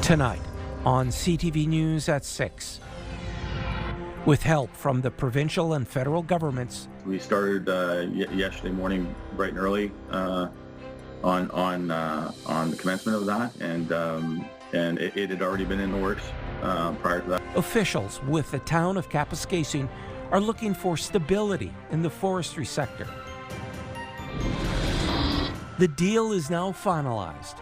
Tonight on CTV News at 6. With help from the provincial and federal governments. We started yesterday morning bright and early on the commencement of that, and it had already been in the works prior to that. Officials with the town of Kapuskasing are looking for stability in the forestry sector. The deal is now finalized.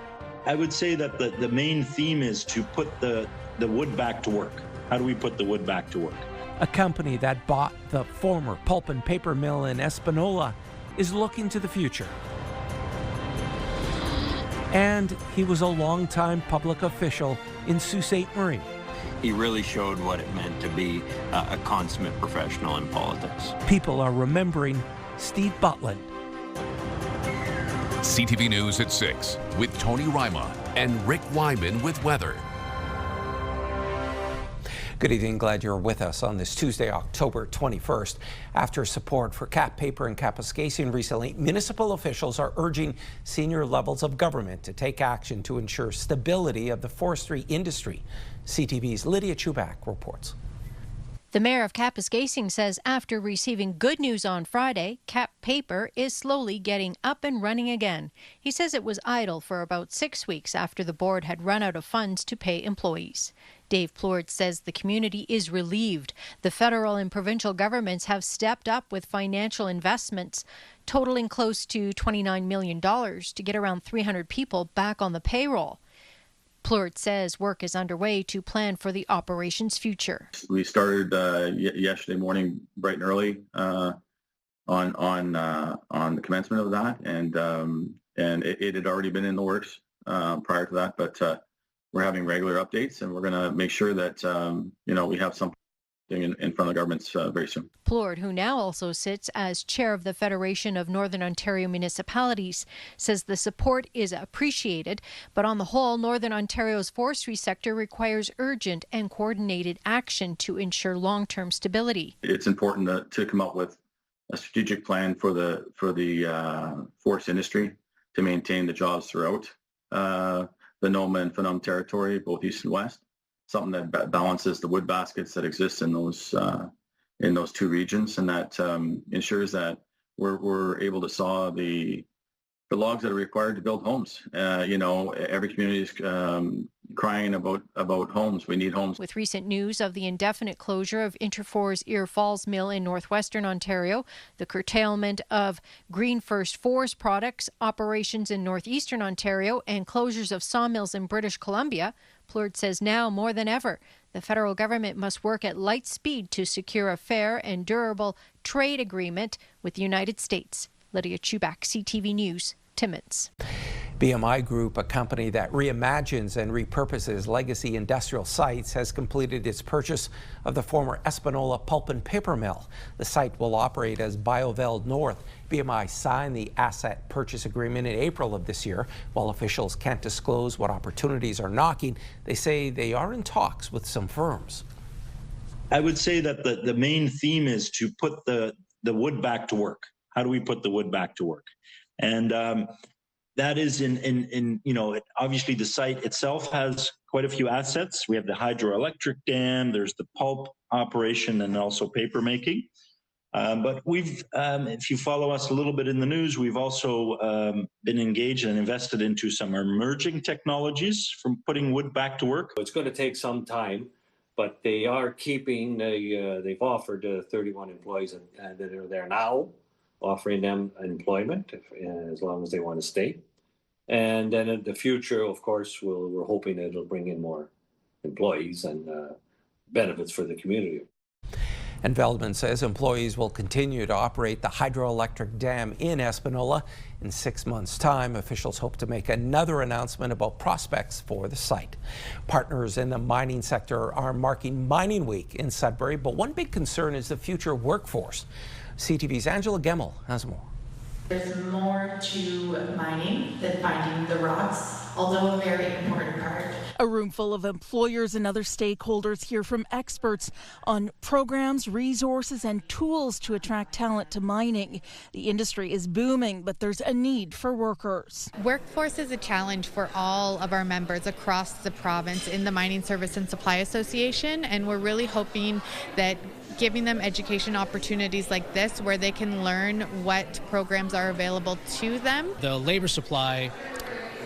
I would say that the main theme is to put the wood back to work. How do we put the wood back to work? A company that bought the former pulp and paper mill in Espanola is looking to the future. And he was a longtime public official in Sault Ste. Marie. He really showed what it meant to be a consummate professional in politics. People are remembering Steve Butland. CTV News at 6 with Tony Ryma and Rick Wyman with weather. Good evening, glad you're with us on this Tuesday, October 21st. After support for cap paper in Kapuskasing recently, municipal officials are urging senior levels of government to take action to ensure stability of the forestry industry. CTV's Lydia Chubak reports. The mayor of Kapuskasing says after receiving good news on Friday, cap paper is slowly getting up and running again. He says it was idle for about 6 weeks after the board had run out of funds to pay employees. Dave Plourde says the community is relieved. The federal and provincial governments have stepped up with financial investments totaling close to $29 million to get around 300 people back on the payroll. Plourde says work is underway to plan for the operation's future. We started yesterday morning bright and early on the commencement of that, and it had already been in the works prior to that, but we're having regular updates, and we're going to make sure that we have something in front of the governments very soon. Plourde, who now also sits as chair of the Federation of Northern Ontario Municipalities, says the support is appreciated, but on the whole, Northern Ontario's forestry sector requires urgent and coordinated action to ensure long-term stability. It's important to come up with a strategic plan for the forest industry to maintain the jobs throughout the NOMA and FNUM territory, both east and west. Something that balances the wood baskets that exist in those two regions, and that ensures that we're able to saw the logs that are required to build homes. Every community is crying about homes. We need homes. With recent news of the indefinite closure of Interfor's Ear Falls Mill in northwestern Ontario, the curtailment of Green First Forest Products operations in northeastern Ontario, and closures of sawmills in British Columbia, Plourde says now more than ever, the federal government must work at light speed to secure a fair and durable trade agreement with the United States. Lydia Chubak, CTV News, Timmins. BMI Group, a company that reimagines and repurposes legacy industrial sites, has completed its purchase of the former Espanola pulp and paper mill. The site will operate as BioVeld North. BMI signed the asset purchase agreement in April of this year. While officials can't disclose what opportunities are knocking, they say they are in talks with some firms. I would say that the main theme is to put the wood back to work. How do we put the wood back to work? And that is obviously the site itself has quite a few assets. We have the hydroelectric dam, there's the pulp operation, and also paper making. But we've, if you follow us a little bit in the news, we've also been engaged and invested into some emerging technologies from putting wood back to work. It's going to take some time, but they are keeping, they've offered 31 employees that are there now, offering them employment as long as they want to stay. And then in the future, of course, we're hoping it'll bring in more employees and benefits for the community. And Veldman says employees will continue to operate the hydroelectric dam in Espanola. In 6 months' time, officials hope to make another announcement about prospects for the site. Partners in the mining sector are marking Mining Week in Sudbury, but one big concern is the future workforce. CTV's Angela Gemmel has more. There's more to mining than finding the rocks although a very important part. A room full of employers and other stakeholders hear from experts on programs, resources, and tools to attract talent to mining. The industry is booming, but there's a need for workers. Workforce is a challenge for all of our members across the province in the Mining Service and Supply Association, and we're really hoping that giving them education opportunities like this where they can learn what programs are available to them. The labor supply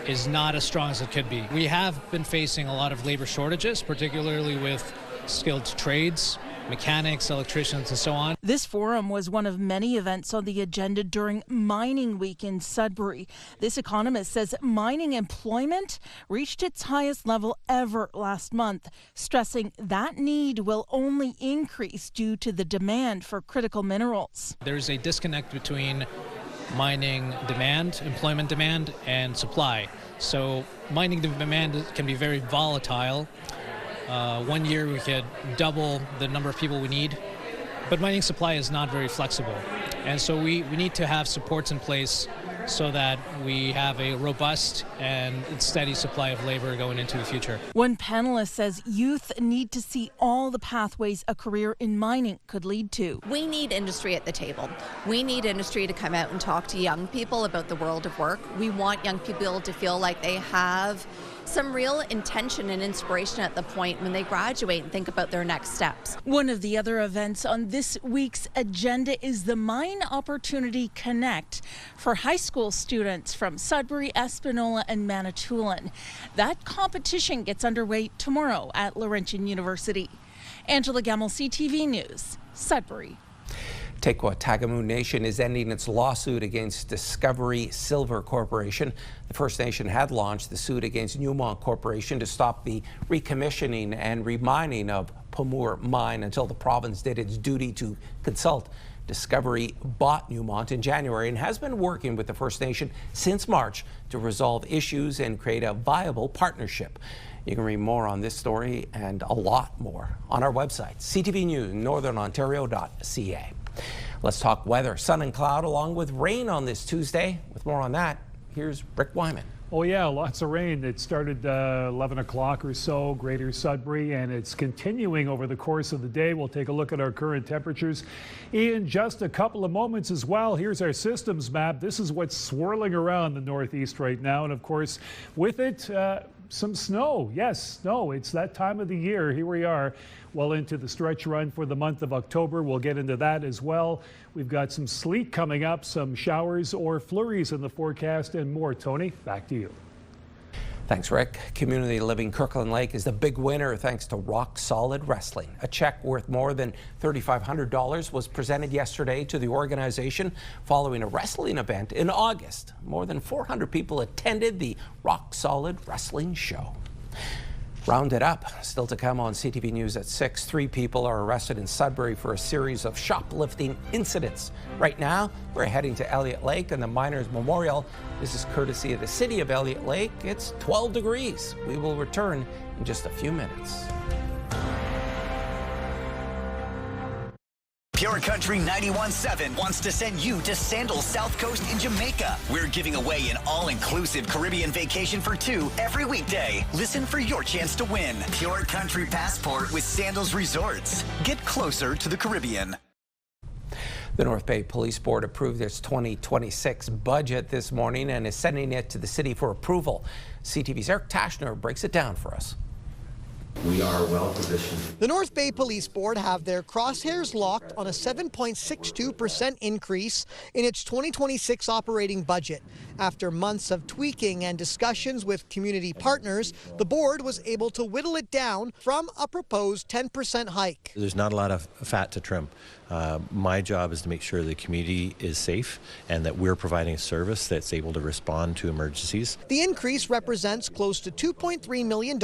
is not as strong as it could be. We have been facing a lot of labor shortages, particularly with skilled trades, mechanics, electricians, and so on. This forum was one of many events on the agenda during Mining Week in Sudbury. This economist says mining employment reached its highest level ever last month, stressing that need will only increase due to the demand for critical minerals. There's a disconnect between mining demand, employment demand, and supply. So mining demand can be very volatile. 1 year we could double the number of people we need, but mining supply is not very flexible. And so we need to have supports in place so that we have a robust and steady supply of labor going into the future. One panelist says youth need to see all the pathways a career in mining could lead to. We need industry at the table. We need industry to come out and talk to young people about the world of work. We want young people to feel like they have some real intention and inspiration at the point when they graduate and think about their next steps. One of the other events on this week's agenda is the Mine Opportunity Connect for high school students from Sudbury, Espanola, and Manitoulin. That competition gets underway tomorrow at Laurentian University. Angela Gemmell, CTV News, Sudbury. Tequah-Tagamu Nation is ending its lawsuit against Discovery Silver Corporation. The First Nation had launched the suit against Newmont Corporation to stop the recommissioning and remining of Pamour Mine until the province did its duty to consult. Discovery bought Newmont in January and has been working with the First Nation since March to resolve issues and create a viable partnership. You can read more on this story and a lot more on our website, CTVNewsNorthernOntario.ca. Let's talk weather. Sun and cloud along with rain on this Tuesday. With more on that, here's Rick Wyman. Oh yeah, lots of rain. It started 11 o'clock or so, Greater Sudbury, and it's continuing over the course of the day. We'll take a look at our current temperatures in just a couple of moments as well. Here's our systems map. This is what's swirling around the northeast right now, and of course, with it, some snow. Yes, snow. It's that time of the year. Here we are, well into the stretch run for the month of October. We'll get into that as well. We've got some sleet coming up, some showers or flurries in the forecast, and more. Tony, back to you. Thanks, Rick. Community Living Kirkland Lake is the big winner thanks to Rock Solid Wrestling. A check worth more than $3,500 was presented yesterday to the organization following a wrestling event in August. More than 400 people attended the Rock Solid Wrestling show. Rounded up, still to come on CTV News at 6. 3 people are arrested in Sudbury for a series of shoplifting incidents. Right now, we're heading to Elliott Lake and the Miners Memorial. This is courtesy of the city of Elliott Lake. It's 12 degrees. We will return in just a few minutes. Pure Country 91.7 wants to send you to Sandals South Coast in Jamaica. We're giving away an all-inclusive Caribbean vacation for 2 every weekday. Listen for your chance to win. Pure Country Passport with Sandals Resorts. Get closer to the Caribbean. The North Bay Police Board approved its 2026 budget this morning and is sending it to the city for approval. CTV's Eric Tashner breaks it down for us. We are well positioned. The North Bay Police Board have their crosshairs locked on a 7.62% increase in its 2026 operating budget. After months of tweaking and discussions with community partners, the board was able to whittle it down from a proposed 10% hike. There's not a lot of fat to trim. My job is to make sure the community is safe and that we're providing a service that's able to respond to emergencies. The increase represents close to $2.3 million,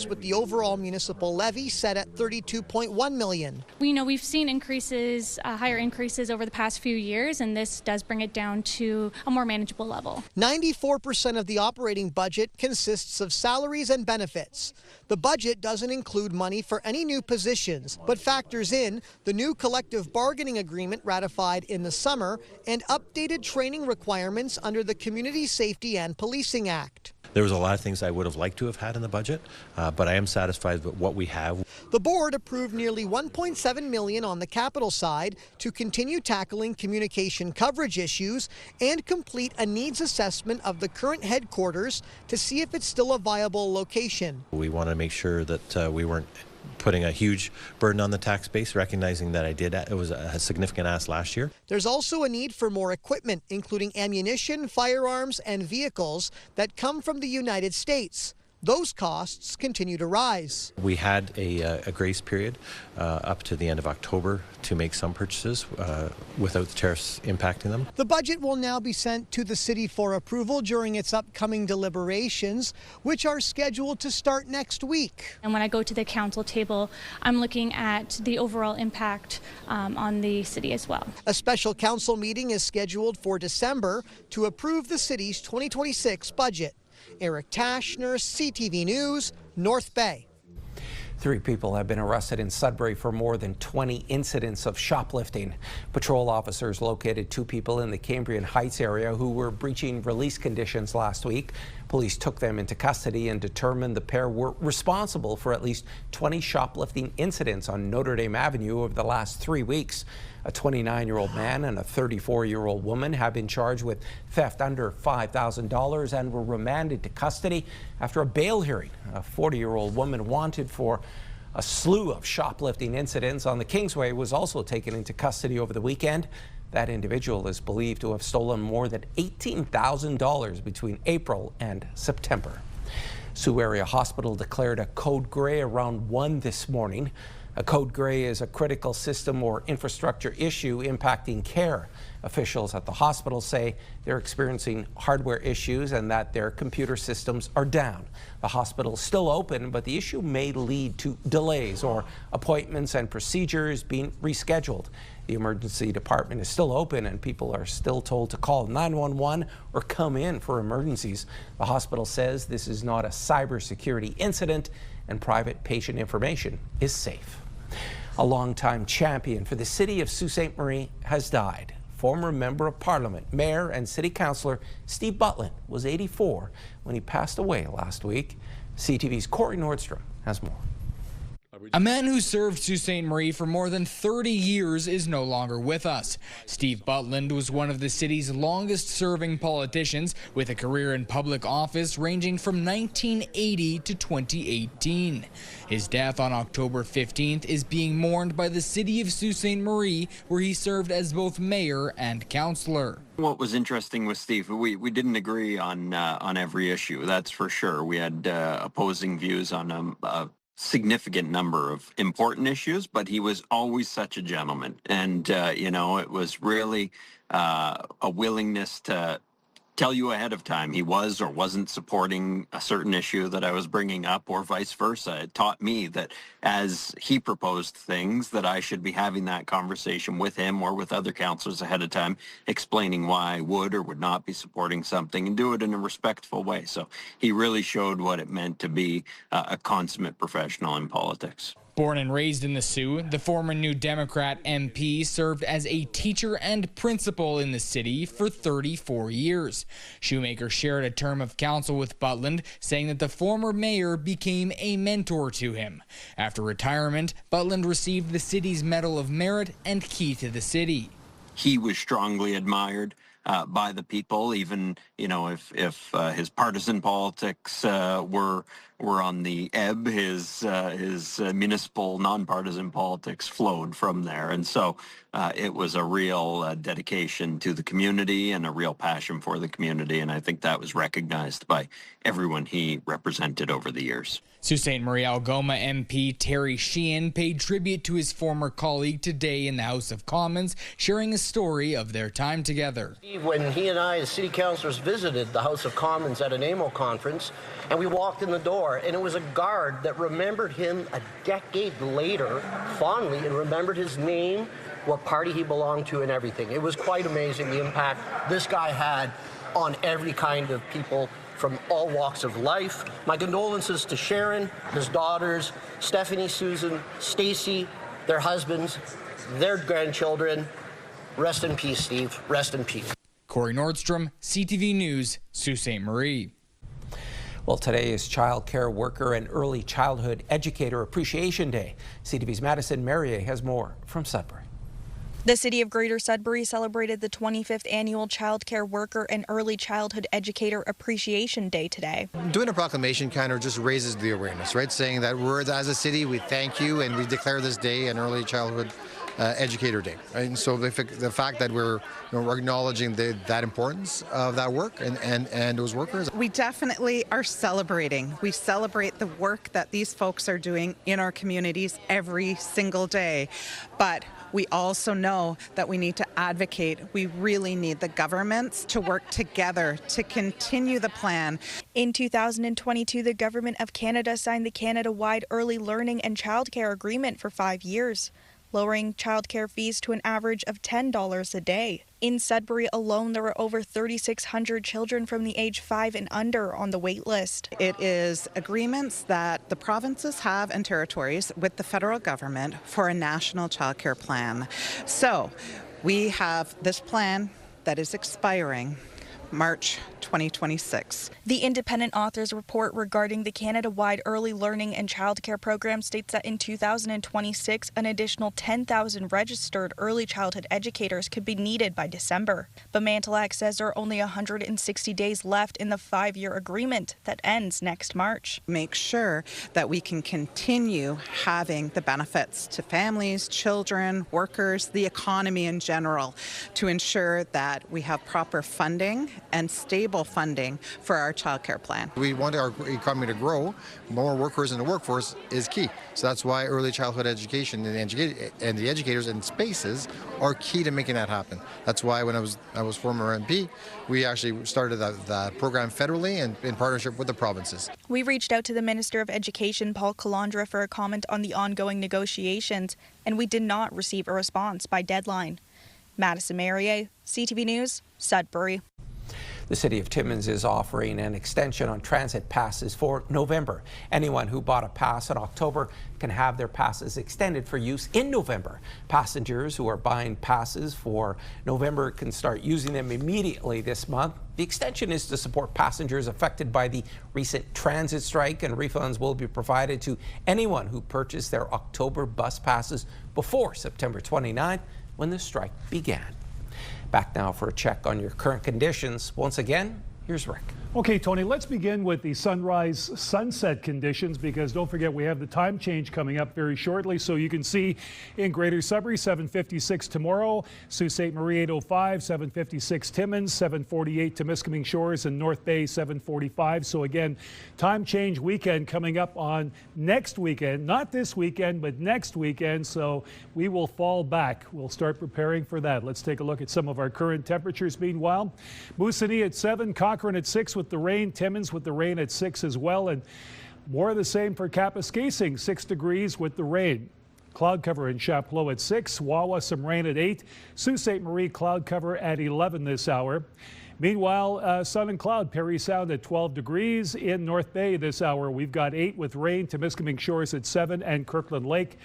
with the overall municipal levy set at $32.1 million. We know we've seen increases, higher increases over the past few years, and this does bring it down to a more manageable level. 94% of the operating budget consists of salaries and benefits. The budget doesn't include money for any new positions, but factors in the new collective bargaining agreement ratified in the summer and updated training requirements under the Community Safety and Policing Act. There was a lot of things I would have liked to have had in the budget, but I am satisfied with what we have. The board approved nearly $1.7 million on the capital side to continue tackling communication coverage issues and complete a needs assessment of the current headquarters to see if it's still a viable location. We want to make sure that we weren't putting a huge burden on the tax base, recognizing that it was a significant ask last year. There's also a need for more equipment, including ammunition, firearms, and vehicles that come from the United States. Those costs continue to rise. We had a grace period up to the end of October to make some purchases without the tariffs impacting them. The budget will now be sent to the city for approval during its upcoming deliberations, which are scheduled to start next week. And when I go to the council table, I'm looking at the overall impact on the city as well. A special council meeting is scheduled for December to approve the city's 2026 budget. Eric Tashner, CTV News, North Bay. 3 people have been arrested in Sudbury for more than 20 incidents of shoplifting. Patrol officers located 2 people in the Cambrian Heights area who were breaching release conditions last week. Police took them into custody and determined the pair were responsible for at least 20 shoplifting incidents on Notre Dame Avenue over the last 3 weeks. A 29-year-old man and a 34-year-old woman have been charged with theft under $5,000 and were remanded to custody after a bail hearing. A 40-year-old woman wanted for a slew of shoplifting incidents on the Kingsway was also taken into custody over the weekend. That individual is believed to have stolen more than $18,000 between April and September. Sioux Area Hospital declared a code gray around 1 this morning. A code gray is a critical system or infrastructure issue impacting care. Officials at the hospital say they're experiencing hardware issues and that their computer systems are down. The hospital is still open, but the issue may lead to delays or appointments and procedures being rescheduled. The emergency department is still open and people are still told to call 911 or come in for emergencies. The hospital says this is not a cybersecurity incident and private patient information is safe. A longtime champion for the city of Sault Ste. Marie has died. Former Member of Parliament, Mayor and City Councillor Steve Butland was 84 when he passed away last week. CTV's Corey Nordstrom has more. A man who served Sault Ste. Marie for more than 30 years is no longer with us. Steve Butland was one of the city's longest-serving politicians, with a career in public office ranging from 1980 to 2018. His death on October 15th is being mourned by the city of Sault Ste. Marie, where he served as both mayor and councillor. What was interesting with Steve, we didn't agree on every issue, that's for sure. We had opposing views on a significant number of important issues, but he was always such a gentleman. And, it was really a willingness to tell you ahead of time he was or wasn't supporting a certain issue that I was bringing up, or vice versa. It taught me that as he proposed things, that I should be having that conversation with him or with other councillors ahead of time, explaining why I would or would not be supporting something, and do it in a respectful way. So he really showed what it meant to be a consummate professional in politics. Born and raised in the Sioux, the former New Democrat MP served as a teacher and principal in the city for 34 years. Shoemaker shared a term of council with Butland, saying that the former mayor became a mentor to him. After retirement, Butland received the city's Medal of Merit and Key to the City. He was strongly admired by the people, even if his partisan politics were on the ebb, his municipal nonpartisan politics flowed from there, and so it was a real dedication to the community and a real passion for the community, and I think that was recognized by everyone he represented over the years. Sault Ste. Marie Algoma MP Terry Sheehan paid tribute to his former colleague today in the House of Commons, sharing a story of their time together. When he and I, as city councillors, visited the House of Commons at an AMO conference, and we walked in the door, and it was a guard that remembered him a decade later fondly and remembered his name, what party he belonged to, and everything. It was quite amazing the impact this guy had on every kind of people from all walks of life. My condolences to Sharon, his daughters, Stephanie, Susan, Stacy, their husbands, their grandchildren. Rest in peace, Steve. Rest in peace. Corey Nordstrom, CTV News, Sault Ste. Marie. Well, today is Child Care Worker and Early Childhood Educator Appreciation Day. CTV's Madison Merrier has more from Sudbury. The city of Greater Sudbury celebrated the 25th annual Child Care Worker and Early Childhood Educator Appreciation Day today. Doing a proclamation kind of just raises the awareness, right? Saying that we're, as a city, we thank you and we declare this day an Early Childhood Educator Day, right? And so the fact that we're acknowledging that importance of that work and those workers. We definitely are celebrating. We celebrate the work that these folks are doing in our communities every single day. But we also know that we need to advocate. We really need the governments to work together to continue the plan. In 2022, the Government of Canada signed the Canada-wide Early Learning and Childcare Agreement for 5 years, lowering childcare fees to an average of $10 a day. In Sudbury alone, there are over 3,600 children from the age 5 and under on the wait list. It is agreements that the provinces have and territories with the federal government for a national childcare plan. So we have this plan that is expiring March 2026. The independent author's report regarding the Canada-wide Early Learning and Childcare Program states that in 2026, an additional 10,000 registered early childhood educators could be needed by December. But Mantelak says there are only 160 days left in the 5-year agreement that ends next March. Make sure that we can continue having the benefits to families, children, workers, the economy in general, to ensure that we have proper funding and stable funding for our childcare plan. We want our economy to grow. More workers in the workforce is key. So that's why early childhood education and the educators and spaces are key to making that happen. That's why when I was former MP, we actually started that program federally and in partnership with the provinces. We reached out to the Minister of Education, Paul Calandra, for a comment on the ongoing negotiations, and we did not receive a response by deadline. Madison Merrier, CTV News, Sudbury. The City of Timmins is offering an extension on transit passes for November. Anyone who bought a pass in October can have their passes extended for use in November. Passengers who are buying passes for November can start using them immediately this month. The extension is to support passengers affected by the recent transit strike, and refunds will be provided to anyone who purchased their October bus passes before September 29, when the strike began. Back now for a check on your current conditions. Once again, here's Rick. Okay, Tony, let's begin with the sunrise-sunset conditions, because don't forget we have the time change coming up very shortly. So you can see in Greater Sudbury, 7:56 tomorrow, Sault Ste. Marie 8:05, 7:56 Timmins, 7:48 Temiskaming Shores, and North Bay 7:45. So again, time change weekend coming up on next weekend, not this weekend, but next weekend. So we will fall back. We'll start preparing for that. Let's take a look at some of our current temperatures. Meanwhile, Moosonee at 7, Cochrane at 6 with the rain, Timmins with the rain at 6 as well, and more of the same for Kapuskasing, 6 degrees with the rain. Cloud cover in Chapleau at 6, Wawa some rain at 8, Sault Ste. Marie cloud cover at 11 this hour. Meanwhile, sun and cloud, Perry Sound at 12 degrees. In North Bay this hour, we've got 8 with rain, Temiskaming Shores at 7, and Kirkland Lake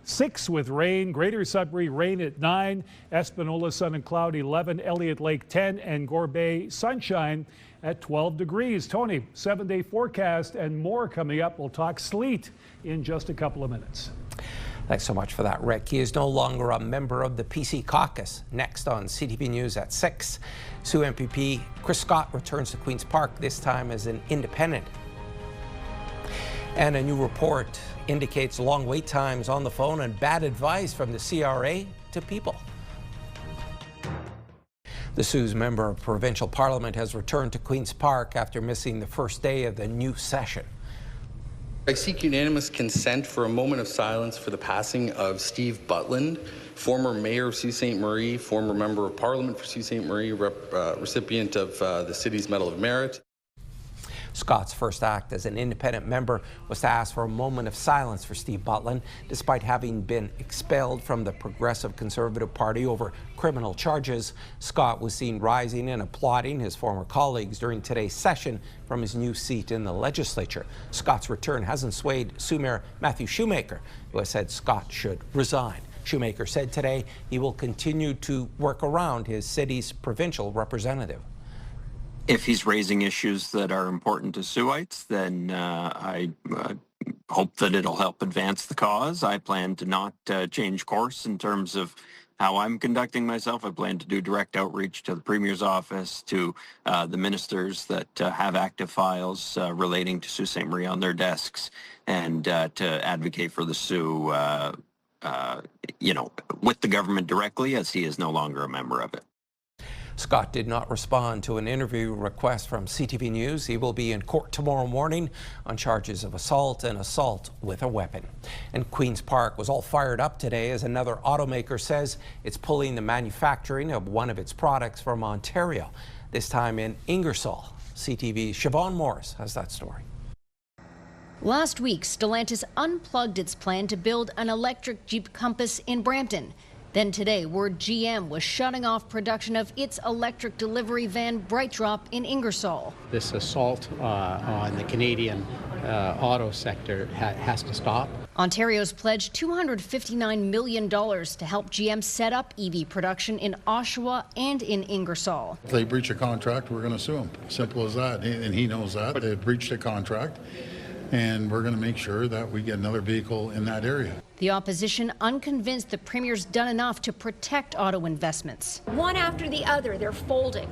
6 with rain. Greater Sudbury rain at 9, Espanola sun and cloud 11, Elliott Lake 10, and Gore Bay sunshine at 12 degrees. Tony, 7-day forecast and more coming up. We'll talk sleet in just a couple of minutes. Thanks so much for that, Rick. He is no longer a member of the PC caucus. Next on CTV News at 6, Sioux MPP Chris Scott returns to Queen's Park, this time as an independent. And a new report indicates long wait times on the phone and bad advice from the CRA to people. The Sioux's member of provincial parliament has returned to Queen's Park after missing the first day of the new session. I seek unanimous consent for a moment of silence for the passing of Steve Butland, former mayor of Sault Ste. Marie, former member of parliament for Sault Ste. Marie, recipient of the city's Medal of Merit. Scott's first act as an independent member was to ask for a moment of silence for Steve Butland, despite having been expelled from the Progressive Conservative Party over criminal charges. Scott was seen rising and applauding his former colleagues during today's session from his new seat in the legislature. Scott's return hasn't swayed Sioux Mayor Matthew Shoemaker, who has said Scott should resign. Shoemaker said today he will continue to work around his city's provincial representative. If he's raising issues that are important to Suites, then I hope that it'll help advance the cause. I plan to not change course in terms of how I'm conducting myself. I plan to do direct outreach to the Premier's office, to the ministers that have active files relating to Sault Ste. Marie on their desks, and to advocate for the Sioux, with the government directly, as he is no longer a member of it. Scott did not respond to an interview request from CTV News. He will be in court tomorrow morning on charges of assault and assault with a weapon. And Queen's Park was all fired up today as another automaker says it's pulling the manufacturing of one of its products from Ontario, this time in Ingersoll. CTV's Siobhan Morris has that story. Last week, Stellantis unplugged its plan to build an electric Jeep Compass in Brampton. Then today, word GM was shutting off production of its electric delivery van BrightDrop in Ingersoll. This assault on the Canadian auto sector has to stop. Ontario's pledged $259 million to help GM set up EV production in Oshawa and in Ingersoll. If they breach a contract, we're going to sue them. Simple as that. And he knows that. They've breached a contract, and we're going to make sure that we get another vehicle in that area. The opposition unconvinced the Premier's done enough to protect auto investments. One after the other, they're folding.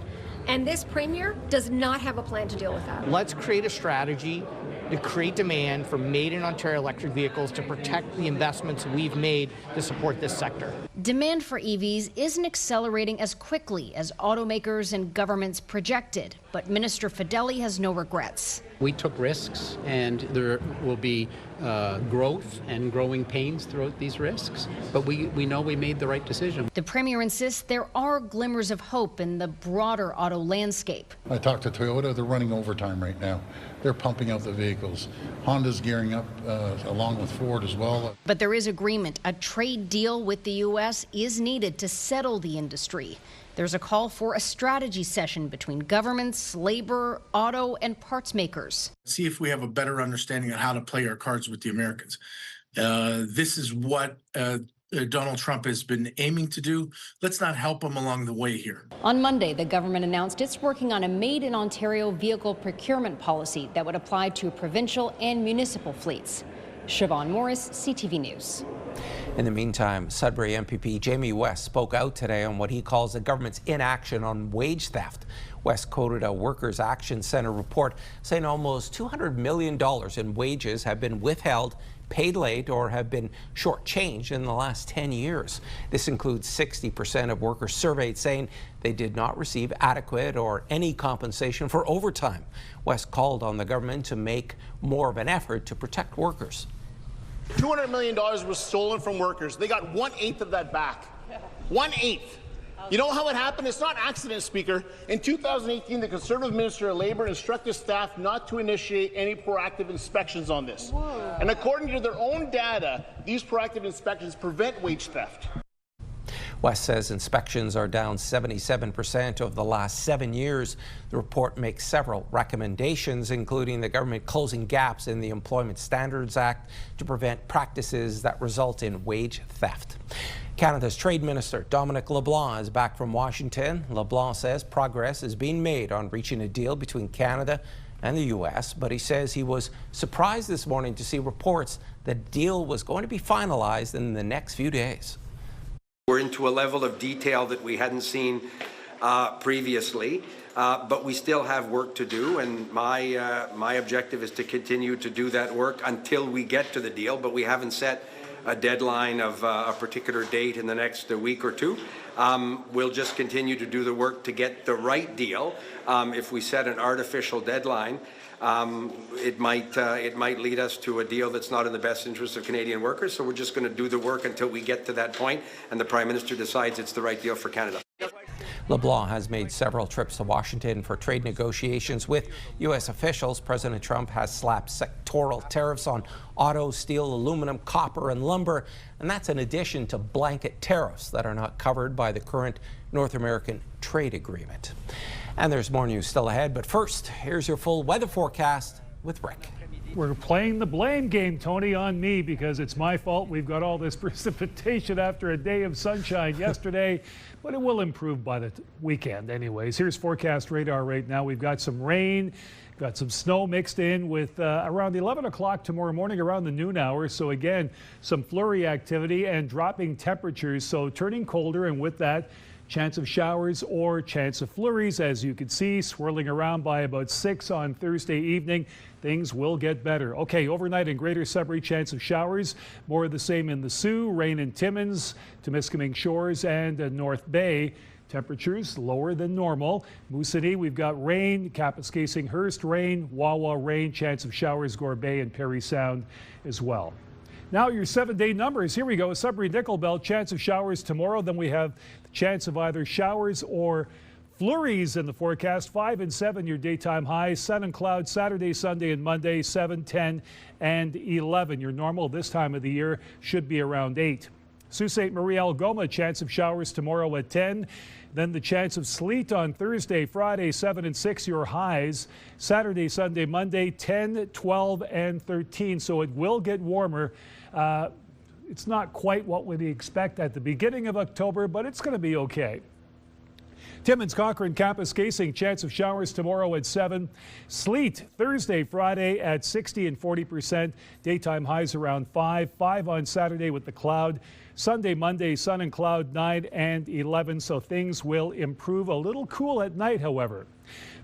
And this Premier does not have a plan to deal with that. Let's create a strategy to create demand for made-in-Ontario electric vehicles to protect the investments we've made to support this sector. Demand for EVs isn't accelerating as quickly as automakers and governments projected, but Minister Fedeli has no regrets. We took risks, and there will be growth and growing pains throughout these risks, but we know we made the right decision. The Premier insists there are glimmers of hope in the broader auto landscape. I talked to Toyota. They're running overtime right now. They're pumping out the vehicles. Honda's gearing up along with Ford as well. But there is agreement. A trade deal with the U.S. is needed to settle the industry. There's a call for a strategy session between governments, labor, auto, and parts makers. See if we have a better understanding of how to play our cards with the Americans. This is what Donald Trump has been aiming to do. Let's not help him along the way here. On Monday, the government announced it's working on a made-in-Ontario vehicle procurement policy that would apply to provincial and municipal fleets. Siobhan Morris, CTV News. In the meantime, Sudbury MPP Jamie West spoke out today on what he calls the government's inaction on wage theft. West quoted a Workers' Action Centre report saying almost $200 million in wages have been withheld, paid late, or have been shortchanged in the last 10 years. This includes 60% of workers surveyed saying they did not receive adequate or any compensation for overtime. West called on the government to make more of an effort to protect workers. $200 million was stolen from workers. They got 1/8 of that back. 1/8. You know how it happened? It's not accident, Speaker. In 2018, the Conservative Minister of Labour instructed staff not to initiate any proactive inspections on this. Whoa. And according to their own data, these proactive inspections prevent wage theft. West says inspections are down 77% over the last 7 years. The report makes several recommendations, including the government closing gaps in the Employment Standards Act to prevent practices that result in wage theft. Canada's Trade Minister Dominic LeBlanc is back from Washington. LeBlanc says progress is being made on reaching a deal between Canada and the U.S., but he says he was surprised this morning to see reports that the deal was going to be finalized in the next few days. We're into a level of detail that we hadn't seen previously, but we still have work to do, and my objective is to continue to do that work until we get to the deal, but we haven't set a deadline of a particular date in the next week or two. We'll just continue to do the work to get the right deal. If we set an artificial deadline, it might lead us to a deal that's not in the best interest of Canadian workers. So we're just going to do the work until we get to that point and the Prime Minister decides it's the right deal for Canada. LeBlanc has made several trips to Washington for trade negotiations with U.S. officials. President Trump has slapped sectoral tariffs on auto, steel, aluminum, copper, and lumber, and that's in addition to blanket tariffs that are not covered by the current North American trade agreement. And there's more news still ahead, but first, here's your full weather forecast with Rick. We're playing the blame game, Tony, on me because it's my fault. We've got all this precipitation after a day of sunshine yesterday, but it will improve by the weekend anyways. Here's forecast radar right now. We've got some rain, got some snow mixed in with around 11 o'clock tomorrow morning around the noon hour. So again, some flurry activity and dropping temperatures. So turning colder, and with that, chance of showers or chance of flurries, as you can see, swirling around by about 6 on Thursday evening. Things will get better. Okay, overnight in Greater Sudbury, chance of showers. More of the same in the Sioux, rain in Timmins, Temiskaming Shores, and North Bay. Temperatures lower than normal. Moosonee, we've got rain, Kapuskasing-Hearst rain, Wawa rain, chance of showers, Gore Bay and Parry Sound as well. Now your 7-day numbers. Here we go. Sudbury Nickel Belt, chance of showers tomorrow. Then we have the chance of either showers or flurries in the forecast. 5 and 7 your daytime highs. Sun and clouds Saturday, Sunday, and Monday. 7, 10, and 11. Your normal this time of the year should be around 8. Sault Ste. Marie Algoma, chance of showers tomorrow at 10. Then the chance of sleet on Thursday, Friday, 7 and 6 your highs. Saturday, Sunday, Monday, 10, 12, and 13. So it will get warmer. It's not quite what we'd expect at the beginning of October, but it's going to be okay. Timmins, Cochrane, Kapuskasing, chance of showers tomorrow at 7. Sleet Thursday, Friday at 60 and 40%. Daytime highs around 5. 5 on Saturday with the cloud. Sunday, Monday, sun and cloud 9 and 11. So things will improve. A little cool at night, however.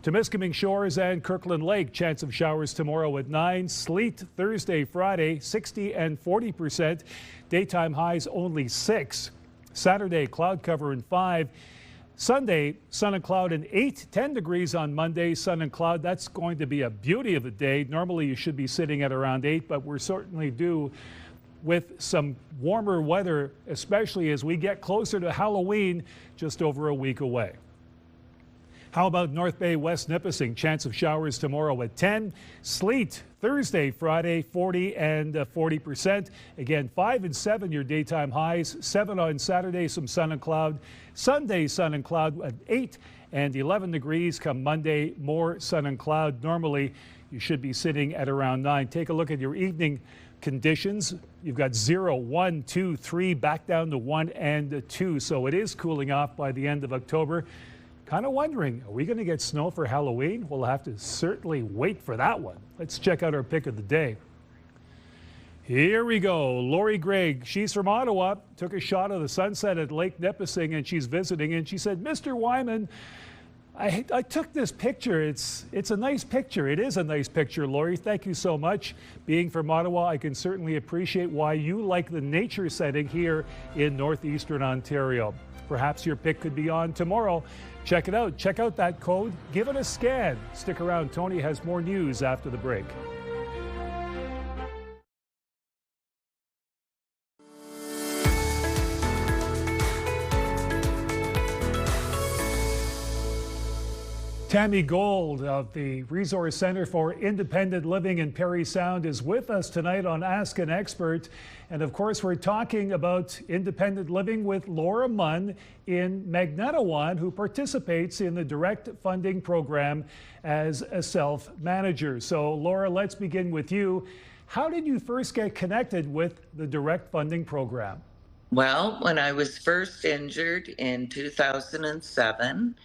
Temiskaming Shores and Kirkland Lake, chance of showers tomorrow at 9. Sleet Thursday, Friday, 60 and 40%. Daytime highs only 6. Saturday, cloud cover and 5. Sunday, sun and cloud and 8, 10 degrees on Monday, sun and cloud. That's going to be a beauty of a day. Normally you should be sitting at around 8, but we're certainly due with some warmer weather, especially as we get closer to Halloween, just over a week away. How about North Bay, West Nipissing? Chance of showers tomorrow at 10. Sleet Thursday, Friday, 40 and 40%. Again, 5 and 7 your daytime highs. 7 on Saturday, some sun and cloud. Sunday, sun and cloud at 8 and 11 degrees. Come Monday, more sun and cloud. Normally, you should be sitting at around 9. Take a look at your evening conditions. You've got 0, 1, 2, 3, back down to 1 and 2. So it is cooling off by the end of October. Kind of wondering, are we going to get snow for Halloween? We'll have to certainly wait for that one. Let's check out our pick of the day. Here we go. Lori Gregg, she's from Ottawa, took a shot of the sunset at Lake Nipissing, and she's visiting, and she said, Mr. Wyman, I took this picture. It's a nice picture. It is a nice picture, Lori. Thank you so much. Being from Ottawa, I can certainly appreciate why you like the nature setting here in northeastern Ontario. Perhaps your pick could be on tomorrow. Check it out. Check out that code. Give it a scan. Stick around. Tony has more news after the break. Tammy Gold of the Resource Center for Independent Living in Parry Sound is with us tonight on Ask an Expert. And of course, we're talking about independent living with Laura Munn in Magnetawan, who participates in the direct funding program as a self-manager. So Laura, let's begin with you. How did you first get connected with the direct funding program? Well, when I was first injured in 2007,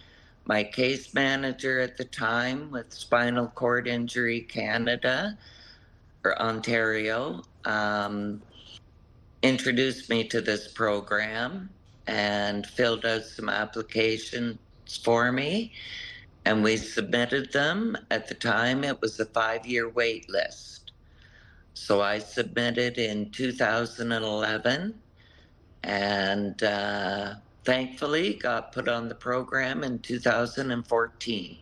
my case manager at the time with Spinal Cord Injury Canada, or Ontario, introduced me to this program and filled out some applications for me, and we submitted them. At the time, it was a 5-year wait list. So I submitted in 2011, and thankfully got put on the program in 2014.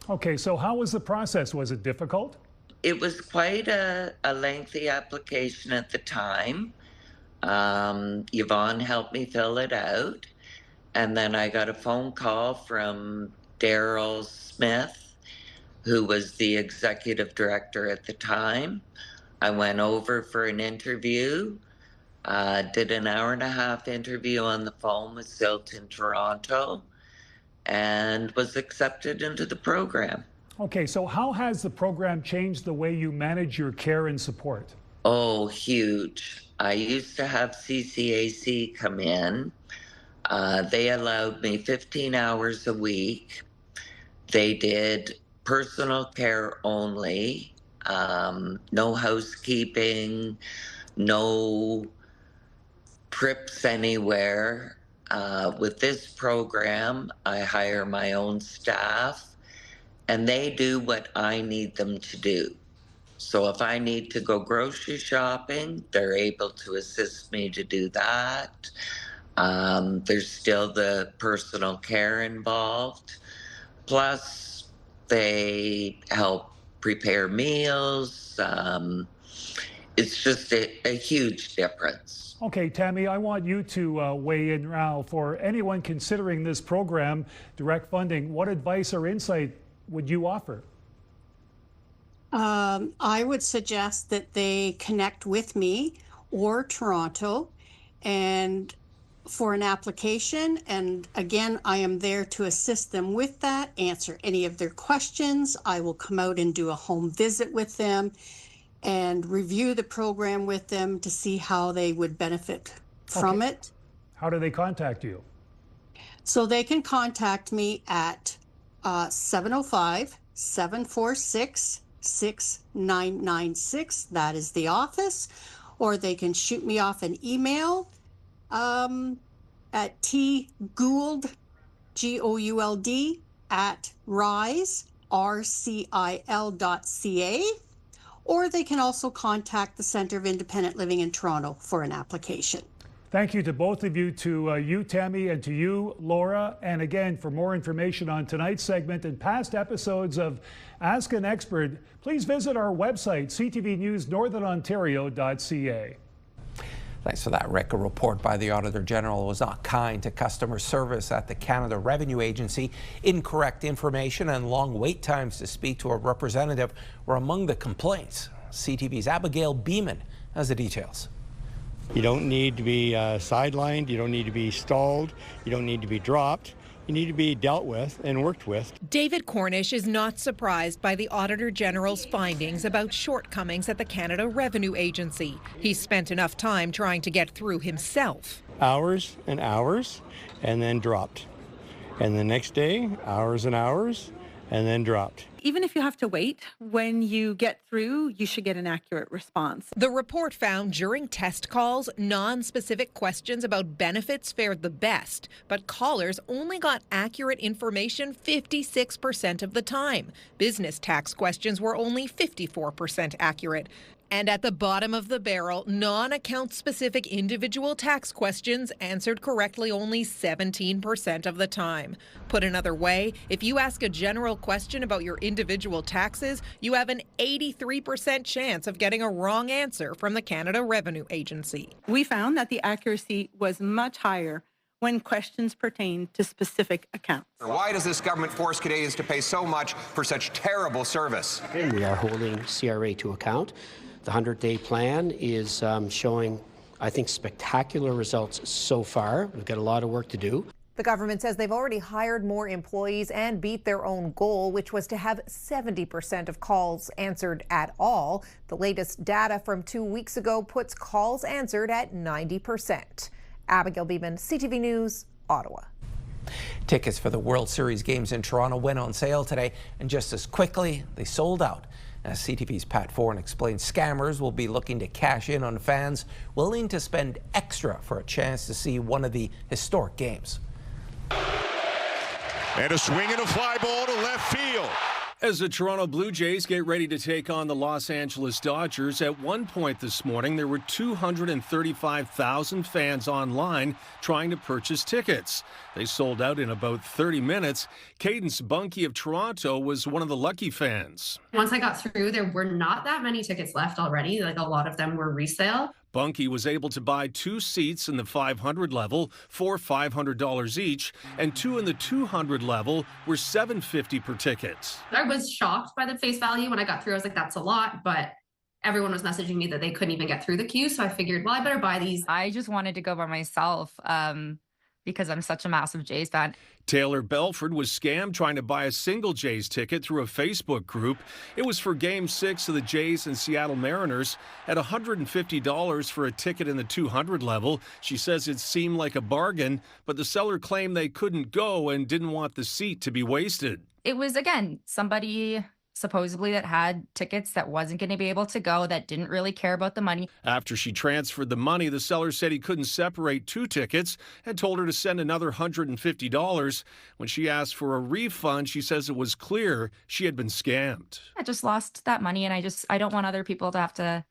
Okay, so how was the process? Was it difficult? It was quite a lengthy application at the time. Yvonne helped me fill it out. And then I got a phone call from Daryl Smith, who was the executive director at the time. I went over for an interview. Did an 1.5-hour interview on the phone with Silt in Toronto, and was accepted into the program. Okay, so how has the program changed the way you manage your care and support? Oh, huge. I used to have CCAC come in. They allowed me 15 hours a week. They did personal care only, no housekeeping, no trips anywhere. With this program, I hire my own staff and they do what I need them to do. So if I need to go grocery shopping, they're able to assist me to do that. There's still the personal care involved. Plus, they help prepare meals. It's just a huge difference. Okay, Tammy, I want you to weigh in now. For anyone considering this program, direct funding, what advice or insight would you offer? I would suggest that they connect with me or Toronto and for an application. And again, I am there to assist them with that, answer any of their questions. I will come out and do a home visit with them and review the program with them to see how they would benefit from it. How do they contact you? So they can contact me at 705-746-6996. That is the office. Or they can shoot me off an email at tgould, Gould, at rcil.ca. Or they can also contact the Centre of Independent Living in Toronto for an application. Thank you to both of you, to you, Tammy, and to you, Laura. And again, for more information on tonight's segment and past episodes of Ask an Expert, please visit our website, CTVNewsNorthernOntario.ca. Thanks for that, Rick. A report by the Auditor General was not kind to customer service at the Canada Revenue Agency. Incorrect information and long wait times to speak to a representative were among the complaints. CTV's Abigail Beeman has the details. You don't need to be sidelined, you don't need to be stalled, you don't need to be dropped. You need to be dealt with and worked with. David Cornish is not surprised by the Auditor General's findings about shortcomings at the Canada Revenue Agency. He's spent enough time trying to get through himself. Hours and hours, and then dropped. And the next day, hours and hours, and then dropped. Even if you have to wait, when you get through, you should get an accurate response. The report found during test calls, non-specific questions about benefits fared the best, but callers only got accurate information 56% of the time. Business tax questions were only 54% accurate. And at the bottom of the barrel, non-account specific individual tax questions answered correctly only 17% of the time. Put another way, if you ask a general question about your individual taxes, you have an 83% chance of getting a wrong answer from the Canada Revenue Agency. We found that the accuracy was much higher when questions pertain to specific accounts. Why does this government force Canadians to pay so much for such terrible service? We are holding CRA to account. The 100-day plan is showing, I think, spectacular results so far. We've got a lot of work to do. The government says they've already hired more employees and beat their own goal, which was to have 70% of calls answered at all. The latest data from 2 weeks ago puts calls answered at 90%. Abigail Beeman, CTV News, Ottawa. Tickets for the World Series games in Toronto went on sale today, and just as quickly, they sold out. As CTV's Pat Foran explains, scammers will be looking to cash in on fans willing to spend extra for a chance to see one of the historic games. And a swing and a fly ball to left field. As the Toronto Blue Jays get ready to take on the Los Angeles Dodgers, at one point this morning there were 235,000 fans online trying to purchase tickets. They sold out in about 30 minutes. Cadence Bunky of Toronto was one of the lucky fans. Once I got through, there were not that many tickets left already. Like, a lot of them were resale. Bunky was able to buy 2 seats in the 500 level for $500 each, and 2 in the 200 level were $750 per ticket. I was shocked by the face value when I got through. I was like, that's a lot, but everyone was messaging me that they couldn't even get through the queue, so I figured, well, I better buy these. I just wanted to go by myself. because I'm such a massive Jays fan. Taylor Belford was scammed trying to buy a single Jays ticket through a Facebook group. It was for Game 6 of the Jays and Seattle Mariners at $150 for a ticket in the 200 level. She says it seemed like a bargain, but the seller claimed they couldn't go and didn't want the seat to be wasted. It was, again, somebody supposedly that had tickets that wasn't going to be able to go, that didn't really care about the money. After she transferred the money, the seller said he couldn't separate two tickets and told her to send another $150. When she asked for a refund, she says it was clear she had been scammed. I just lost that money, and I don't want other people to have to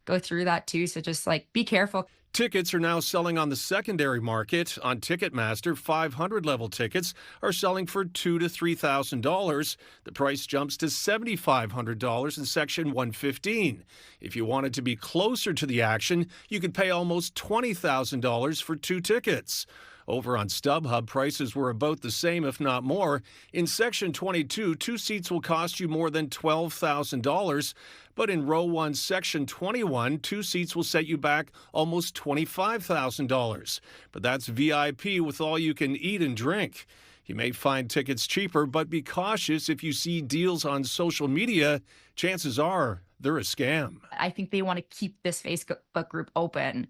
go through that too. So just be careful. Tickets are now selling on the secondary market. On Ticketmaster, 500 level tickets are selling for $2,000 to $3,000. The price jumps to $7,500 in Section 115. If you wanted to be closer to the action, you could pay almost $20,000 for two tickets. Over on StubHub, prices were about the same, if not more. In Section 22, two seats will cost you more than $12,000. But in Row 1, Section 21, two seats will set you back almost $25,000. But that's VIP with all you can eat and drink. You may find tickets cheaper, but be cautious if you see deals on social media. Chances are they're a scam. I think they want to keep this Facebook group open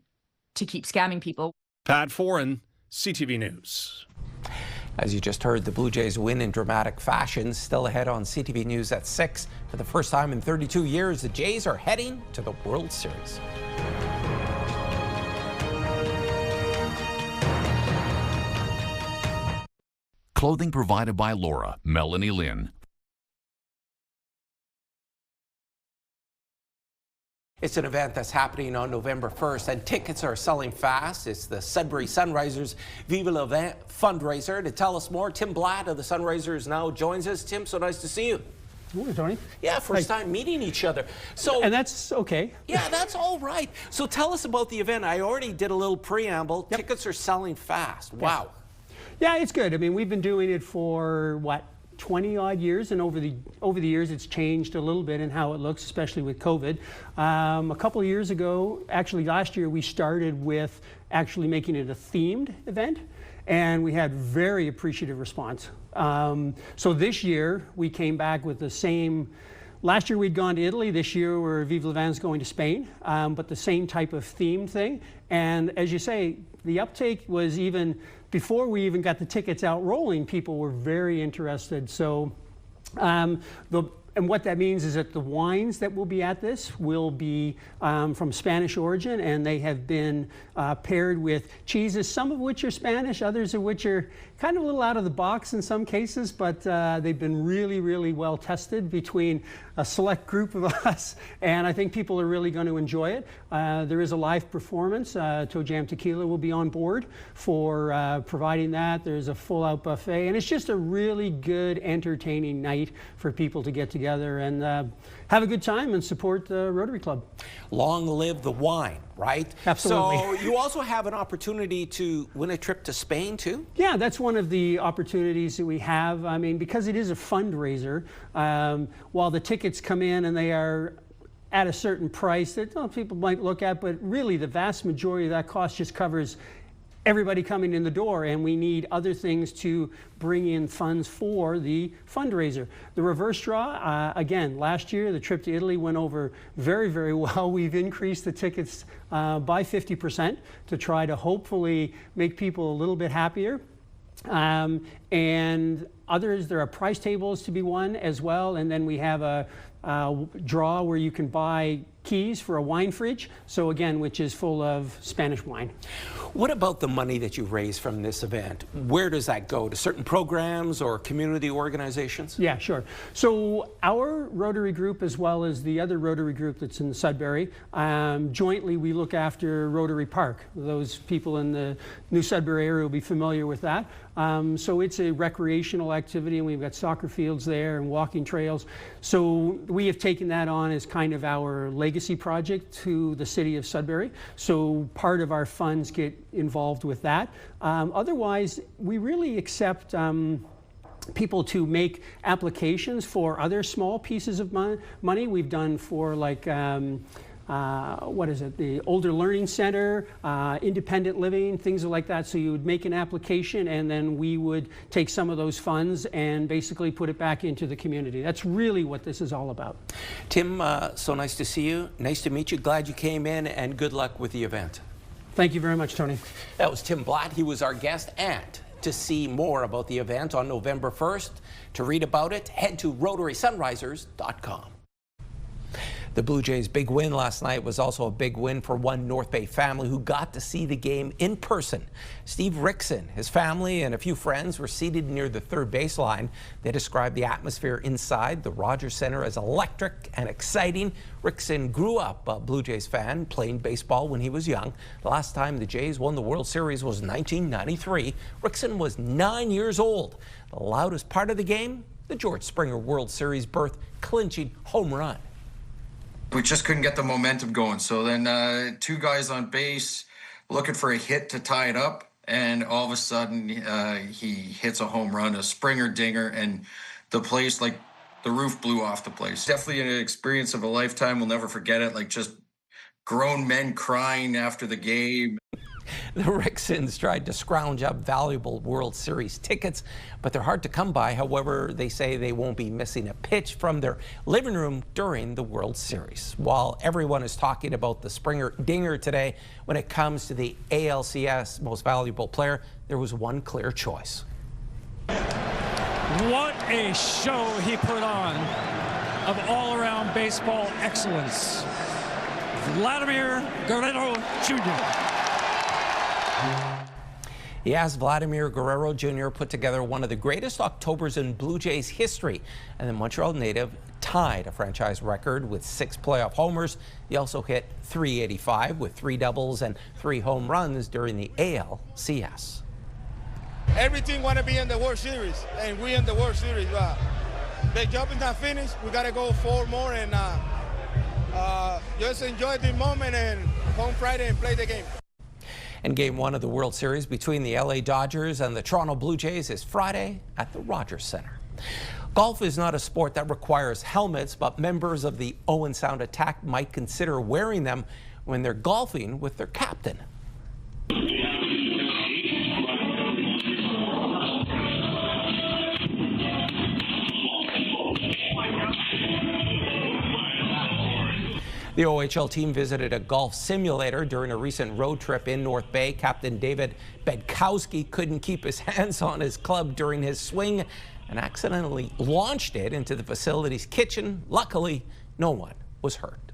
to keep scamming people. Pat Foran, CTV News. As you just heard, the Blue Jays win in dramatic fashion. Still ahead on CTV News at 6. For the first time in 32 years, the Jays are heading to the World Series. Clothing provided by Laura, Melanie Lynn. It's an event that's happening on November 1st, and tickets are selling fast. It's the Sudbury Sunrisers Viva la Event fundraiser. To tell us more, Tim Blatt of the Sunrisers now joins us. Tim, so nice to see you. Morning, Tony. Yeah, first time meeting each other. So, and that's okay. Yeah, that's all right. So tell us about the event. I already did a little preamble. Yep. Tickets are selling fast. Wow. Yeah, it's good. I mean, we've been doing it for, 20 odd years, and over the years it's changed a little bit in how it looks, especially with COVID. A couple of years ago, actually last year, we started with actually making it a themed event, and we had very appreciative response. So this year we came back with the same. Last year we'd gone to Italy. This year we're Viva la Van's going to Spain, but the same type of themed thing. And as you say, the uptake was even before we even got the tickets out rolling. People were very interested. So and what that means is that the wines that will be at this will be from Spanish origin, and they have been paired with cheeses, some of which are Spanish, others of which are kind of a little out of the box in some cases, but they've been really, really well tested between a select group of us, and I think people are really going to enjoy it. There is a live performance. Toe Jam Tequila will be on board for providing that. There's a full-out buffet, and it's just a really good, entertaining night for people to get together and have a good time and support the Rotary Club. Long live the wine, right? Absolutely. So you also have an opportunity to win a trip to Spain too? Yeah, that's one of the opportunities that we have. I mean, because it is a fundraiser, while the tickets come in and they are at a certain price that people might look at, but really the vast majority of that cost just covers everybody coming in the door, and we need other things to bring in funds for the fundraiser. The reverse draw, again, last year the trip to Italy went over very, very well. We've increased the tickets by 50% to try to hopefully make people a little bit happier. And others, there are prize tables to be won as well, and then we have a draw where you can buy keys for a wine fridge, so again, which is full of Spanish wine. What about the money that you raise from this event? Where does that go? To certain programs or community organizations? Yeah, sure. So our Rotary group, as well as the other Rotary group that's in Sudbury, jointly we look after Rotary Park. Those people in the New Sudbury area will be familiar with that. So it's a recreational activity, and we've got soccer fields there and walking trails. So we have taken that on as kind of our legacy project to the city of Sudbury. So part of our funds get involved with that. Otherwise, we really accept people to make applications for other small pieces of money. We've done for like the Older Learning Center, independent living, things like that. So you would make an application, and then we would take some of those funds and basically put it back into the community. That's really what this is all about. Tim, so nice to see you. Nice to meet you. Glad you came in, and good luck with the event. Thank you very much, Tony. That was Tim Blatt. He was our guest. And to see more about the event on November 1st, to read about it, head to RotarySunrisers.com. The Blue Jays' big win last night was also a big win for one North Bay family who got to see the game in person. Steve Rickson, his family, and a few friends were seated near the third baseline. They described the atmosphere inside the Rogers Center as electric and exciting. Rickson grew up a Blue Jays fan, playing baseball when he was young. The last time the Jays won the World Series was 1993. Rickson was 9 years old. The loudest part of the game, the George Springer World Series berth clinching home run. We just couldn't get the momentum going. So then two guys on base looking for a hit to tie it up. And all of a sudden he hits a home run, a Springer dinger, and the place, like the roof blew off the place. Definitely an experience of a lifetime. We'll never forget it. Like just grown men crying after the game. The Ricksons tried to scrounge up valuable World Series tickets, but they're hard to come by. However, they say they won't be missing a pitch from their living room during the World Series. While everyone is talking about the Springer dinger today, when it comes to the ALCS most valuable player, there was one clear choice. What a show he put on of all-around baseball excellence. Vladimir Guerrero Jr. Yes, Vladimir Guerrero Jr. put together one of the greatest Octobers in Blue Jays history, and the Montreal native tied a franchise record with 6 playoff homers. He also hit .385 with 3 doubles and 3 home runs during the ALCS. Every team want to be in the World Series, and we in the World Series. The job is not finished. We got to go 4 more and just enjoy the moment and come Friday and play the game. And Game 1 of the World Series between the LA Dodgers and the Toronto Blue Jays is Friday at the Rogers Center. Golf is not a sport that requires helmets, but members of the Owen Sound attack might consider wearing them when they're golfing with their captain. The OHL team visited a golf simulator during a recent road trip in North Bay. Captain David Bedkowski couldn't keep his hands on his club during his swing and accidentally launched it into the facility's kitchen. Luckily, no one was hurt.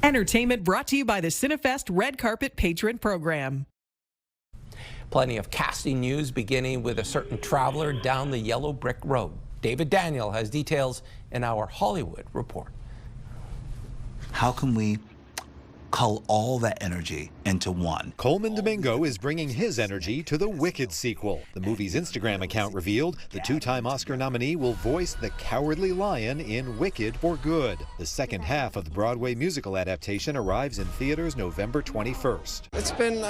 Entertainment brought to you by the Cinefest Red Carpet Patron Program. Plenty of casting news, beginning with a certain traveler down the yellow brick road. David Daniel has details in our Hollywood report. How can we cull all that energy into one? Coleman Domingo is bringing his energy to the Wicked sequel. The movie's Instagram account revealed the 2-time Oscar nominee will voice the Cowardly Lion in Wicked for Good. The second half of the Broadway musical adaptation arrives in theaters November 21st. It's been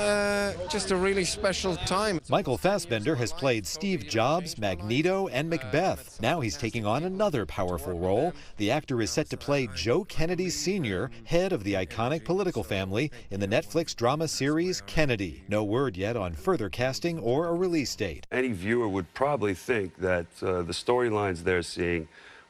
just a really special time. Michael Fassbender has played Steve Jobs, Magneto, and Macbeth. Now he's taking on another powerful role. The actor is set to play Joe Kennedy Sr., head of the iconic political family, in the Netflix drama series Kennedy. No word yet on further casting or a release date. Any viewer would probably think that the storylines they're seeing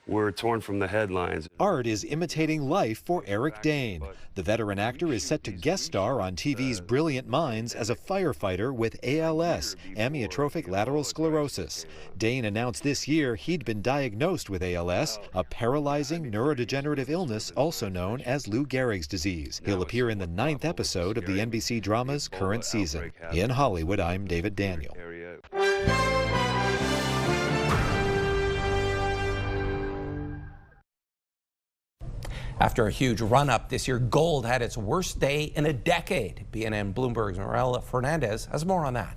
were torn from the headlines. Art is imitating life for Eric Dane. The veteran actor is set to guest star on TV's Brilliant Minds as a firefighter with ALS, amyotrophic lateral sclerosis. Dane announced this year he'd been diagnosed with ALS, a paralyzing neurodegenerative illness also known as Lou Gehrig's disease. He'll appear in the 9th episode of the NBC drama's current season. In Hollywood, I'm David Daniel. After a huge run-up this year, gold had its worst day in a decade. BNN Bloomberg's Morella Fernandez has more on that.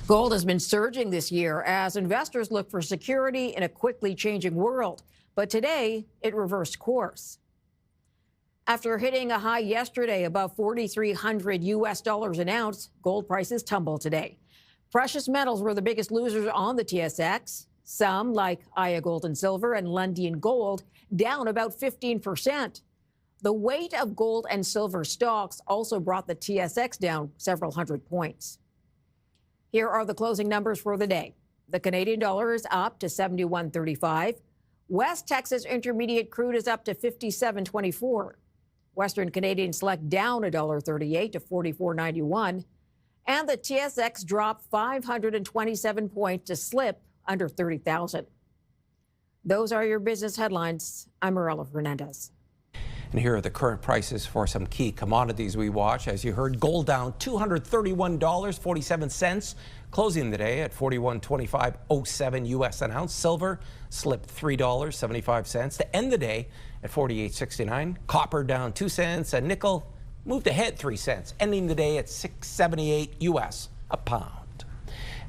Gold has been surging this year as investors look for security in a quickly changing world. But today, it reversed course. After hitting a high yesterday above $4,300 an ounce, gold prices tumbled today. Precious metals were the biggest losers on the TSX. Some, like Aya Gold and Silver and Lundian Gold, down about 15%. The weight of gold and silver stocks also brought the TSX down several hundred points. Here are the closing numbers for the day. The Canadian dollar is up to 71.35. West Texas Intermediate crude is up to 57.24. Western Canadian Select down $1.38 to 44.91. And the TSX dropped 527 points to slip under 30,000. Those are your business headlines. I'm Marella Fernandez. And here are the current prices for some key commodities we watch. As you heard, gold down $231.47, closing the day at $41.2507 US an ounce. Silver slipped $3.75 to end the day at $48.69. Copper down 2 cents, and nickel moved ahead 3 cents, ending the day at $6.78 US a pound.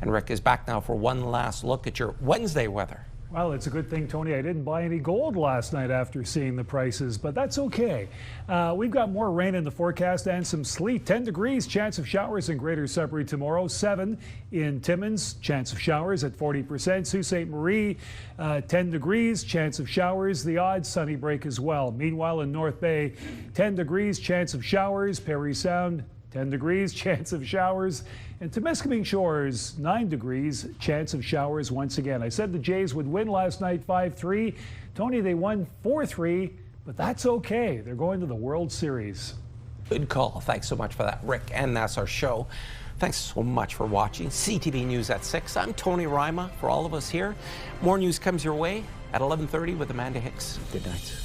And Rick is back now for one last look at your Wednesday weather. Well, it's a good thing, Tony, I didn't buy any gold last night after seeing the prices, but that's okay. We've got more rain in the forecast and some sleet. 10 degrees, chance of showers in Greater Sudbury tomorrow. 7 in Timmins, chance of showers at 40%. Sault Ste. Marie, 10 degrees, chance of showers. The odd sunny break as well. Meanwhile, in North Bay, 10 degrees, chance of showers. Parry Sound, 10 degrees, chance of showers. And Temiskaming Shores, 9 degrees, chance of showers once again. I said the Jays would win last night 5-3. Tony, they won 4-3, but that's okay. They're going to the World Series. Good call. Thanks so much for that, Rick. And that's our show. Thanks so much for watching CTV News at 6. I'm Tony Ryma. For all of us here, more news comes your way at 11:30 with Amanda Hicks. Good night.